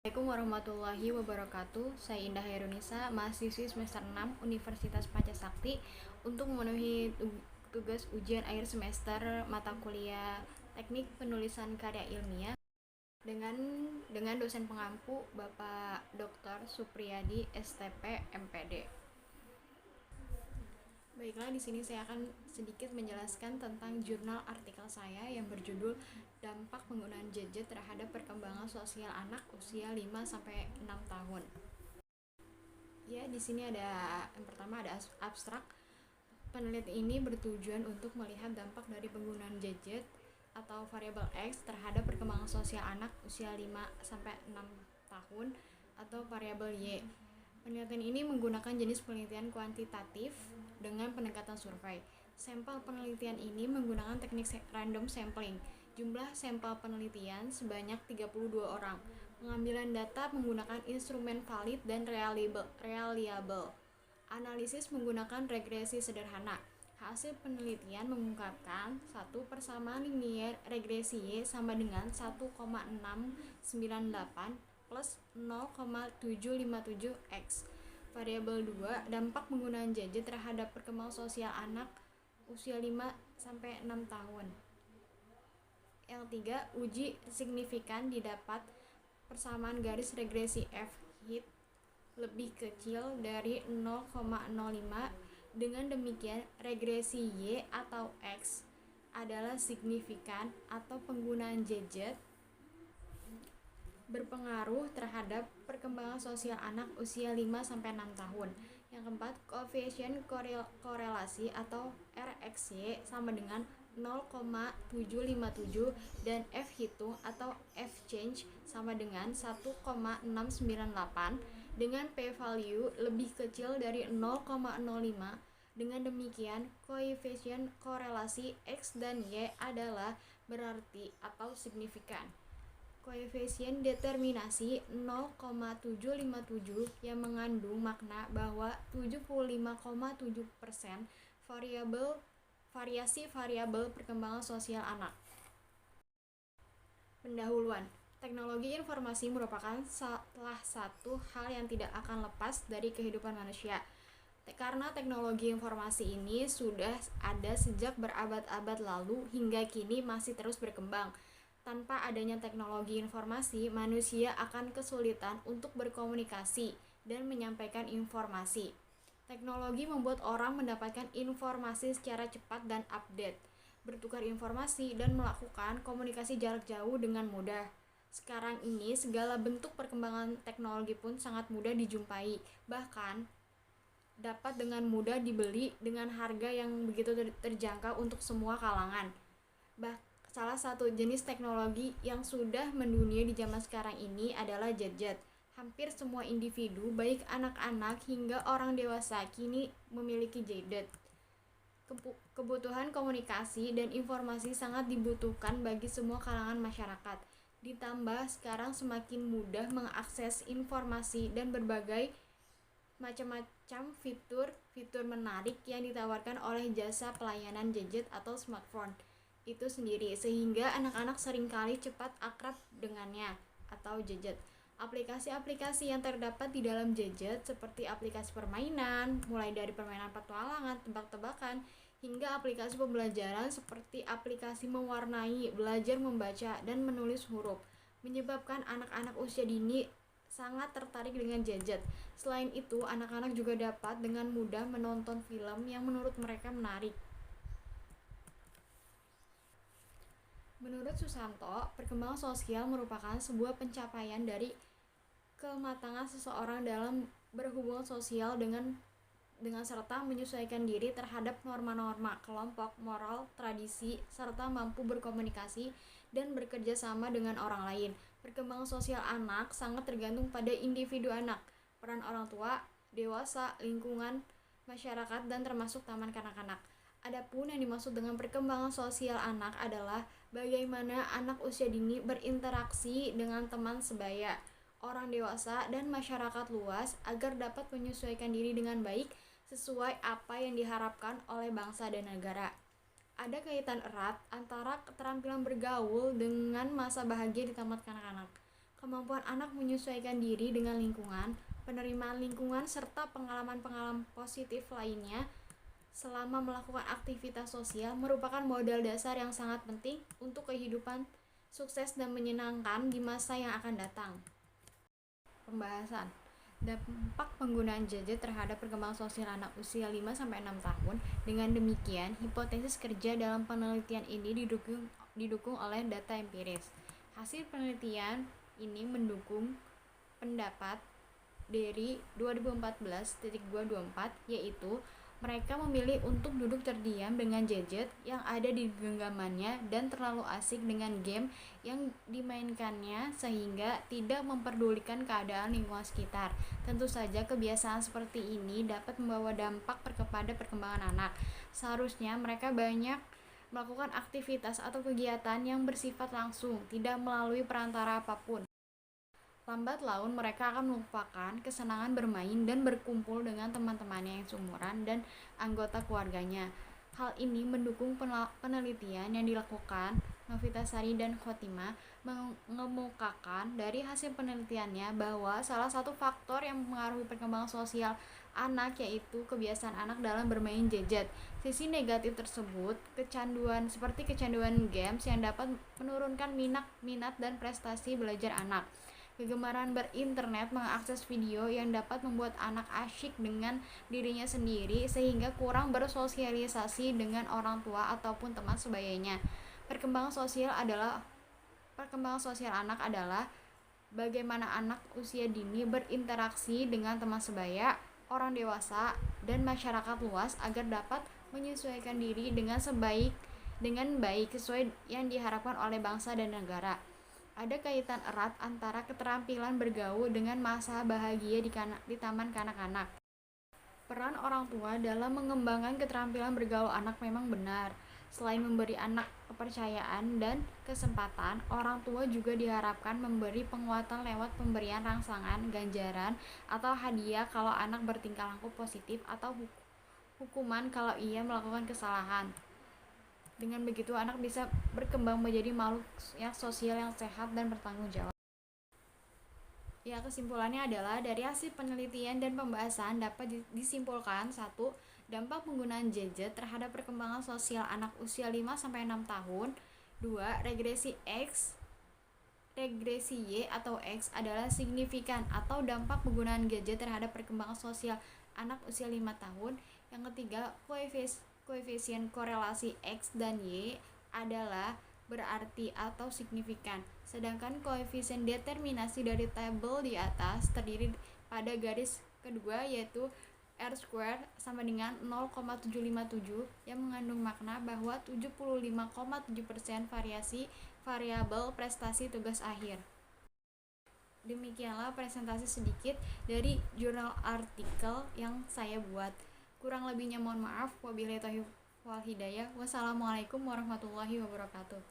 Assalamualaikum warahmatullahi wabarakatuh. Saya Indah Hairunisa, mahasiswi semester 6 Universitas Pancasakti untuk memenuhi tugas ujian akhir semester mata kuliah Teknik Penulisan Karya Ilmiah dengan dosen pengampu Bapak Dr. Supriyadi STP MPD. Baiklah, di sini saya akan sedikit menjelaskan tentang jurnal artikel saya yang berjudul Dampak Penggunaan Gadget Terhadap Perkembangan Sosial Anak Usia 5 sampai 6 tahun. Ya, di sini yang pertama ada abstrak. Penelitian ini bertujuan untuk melihat dampak dari penggunaan gadget atau variabel X terhadap perkembangan sosial anak usia 5 sampai 6 tahun atau variabel Y. Penelitian ini menggunakan jenis penelitian kuantitatif dengan pendekatan survei. Sampel penelitian ini menggunakan teknik random sampling. Jumlah sampel penelitian sebanyak 32 orang. Pengambilan data menggunakan instrumen valid dan reliable. Analisis menggunakan regresi sederhana. Hasil penelitian mengungkapkan satu persamaan linier regresi Y sama dengan 1,698 plus 0,757x. Variabel 2, dampak penggunaan gadget terhadap perkembangan sosial anak usia 5 sampai 6 tahun. Yang 3, uji signifikan didapat persamaan garis regresi F hit lebih kecil dari 0,05. Dengan demikian, regresi Y atau X adalah signifikan atau penggunaan gadget berpengaruh terhadap perkembangan sosial anak usia 5 sampai 6 tahun. Yang keempat, koefisien korelasi atau RxY sama dengan 0,757 dan F hitung atau F change sama dengan 1,698 dengan p-value lebih kecil dari 0,05. Dengan demikian, koefisien korelasi X dan Y adalah berarti atau signifikan. Koefisien determinasi 0,757 yang mengandung makna bahwa 75,7% variasi variabel perkembangan sosial anak. Pendahuluan. Teknologi informasi merupakan salah satu hal yang tidak akan lepas dari kehidupan manusia. Karena teknologi informasi ini sudah ada sejak berabad-abad lalu hingga kini masih terus berkembang. Tanpa adanya teknologi informasi, manusia akan kesulitan untuk berkomunikasi dan menyampaikan informasi. Teknologi membuat orang mendapatkan informasi secara cepat dan update, bertukar informasi, dan melakukan komunikasi jarak jauh dengan mudah. Sekarang ini, segala bentuk perkembangan teknologi pun sangat mudah dijumpai, bahkan dapat dengan mudah dibeli dengan harga yang begitu terjangkau untuk semua kalangan. Salah satu jenis teknologi yang sudah mendunia di zaman sekarang ini adalah gadget. Hampir semua individu, baik anak-anak hingga orang dewasa, kini memiliki gadget. Kebutuhan komunikasi dan informasi sangat dibutuhkan bagi semua kalangan masyarakat. Ditambah sekarang semakin mudah mengakses informasi dan berbagai macam fitur menarik yang ditawarkan oleh jasa pelayanan gadget atau smartphone itu sendiri, sehingga anak-anak seringkali cepat akrab dengannya atau gadget. Aplikasi-aplikasi yang terdapat di dalam gadget seperti aplikasi permainan, mulai dari permainan petualangan, tebak-tebakan, hingga aplikasi pembelajaran seperti aplikasi mewarnai, belajar membaca dan menulis huruf, menyebabkan anak-anak usia dini sangat tertarik dengan gadget. Selain itu, anak-anak juga dapat dengan mudah menonton film yang menurut mereka menarik. Menurut Susanto, perkembangan sosial merupakan sebuah pencapaian dari kematangan seseorang dalam berhubungan sosial dengan serta menyesuaikan diri terhadap norma-norma kelompok, moral, tradisi, serta mampu berkomunikasi dan bekerja sama dengan orang lain. Perkembangan sosial anak sangat tergantung pada individu anak, peran orang tua, dewasa, lingkungan, masyarakat, dan termasuk taman kanak-kanak. Adapun yang dimaksud dengan perkembangan sosial anak adalah bagaimana anak usia dini berinteraksi dengan teman sebaya, orang dewasa, dan masyarakat luas agar dapat menyesuaikan diri dengan baik sesuai apa yang diharapkan oleh bangsa dan negara. Ada kaitan erat antara keterampilan bergaul dengan masa bahagia di taman kanak-kanak. kemampuan anak menyesuaikan diri dengan lingkungan, penerimaan lingkungan, serta pengalaman-pengalaman positif lainnya selama melakukan aktivitas sosial merupakan modal dasar yang sangat penting untuk kehidupan sukses dan menyenangkan di masa yang akan datang. Pembahasan dampak penggunaan gadget terhadap perkembangan sosial anak usia 5-6 tahun. Dengan demikian, hipotesis kerja dalam penelitian ini didukung oleh data empiris. Hasil penelitian ini mendukung pendapat dari 2014.224, yaitu mereka memilih untuk duduk terdiam dengan gadget yang ada di genggamannya dan terlalu asik dengan game yang dimainkannya sehingga tidak memperdulikan keadaan lingkungan sekitar. Tentu saja kebiasaan seperti ini dapat membawa dampak kepada perkembangan anak. Seharusnya mereka banyak melakukan aktivitas atau kegiatan yang bersifat langsung, tidak melalui perantara apapun. Lambat laun mereka akan melupakan kesenangan bermain dan berkumpul dengan teman-temannya yang seumuran dan anggota keluarganya. Hal ini mendukung penelitian yang dilakukan Novitasari dan Khotimah mengemukakan dari hasil penelitiannya bahwa salah satu faktor yang mempengaruhi perkembangan sosial anak yaitu kebiasaan anak dalam bermain gadget. Sisi negatif tersebut, seperti kecanduan games yang dapat menurunkan minat dan prestasi belajar anak. Kegemaran berinternet, mengakses video yang dapat membuat anak asyik dengan dirinya sendiri sehingga kurang bersosialisasi dengan orang tua ataupun teman sebayanya. Perkembangan sosial anak adalah bagaimana anak usia dini berinteraksi dengan teman sebaya, orang dewasa, dan masyarakat luas agar dapat menyesuaikan diri dengan baik sesuai yang diharapkan oleh bangsa dan negara. Ada kaitan erat antara keterampilan bergaul dengan masa bahagia di taman kanak-kanak. Peran orang tua dalam mengembangkan keterampilan bergaul anak memang benar. Selain memberi anak kepercayaan dan kesempatan, orang tua juga diharapkan memberi penguatan lewat pemberian rangsangan, ganjaran, atau hadiah kalau anak bertingkah laku positif atau hukuman kalau ia melakukan kesalahan. Dengan begitu, anak bisa berkembang menjadi makhluk yang sosial yang sehat dan bertanggung jawab. Ya, kesimpulannya adalah dari hasil penelitian dan pembahasan dapat disimpulkan: 1. Dampak penggunaan gadget terhadap perkembangan sosial anak usia 5-6 tahun. 2. Regresi Y atau X adalah signifikan atau dampak penggunaan gadget terhadap perkembangan sosial anak usia 5 tahun. Yang ketiga, koefisien korelasi X dan Y adalah berarti atau signifikan. Sedangkan koefisien determinasi dari tabel di atas terdiri pada garis kedua yaitu R² sama dengan 0,757 yang mengandung makna bahwa 75,7% variabel prestasi tugas akhir. Demikianlah presentasi sedikit dari jurnal artikel yang saya buat. Kurang lebihnya mohon maaf. Wabillahi taufiq wal hidayah. Wassalamualaikum warahmatullahi wabarakatuh.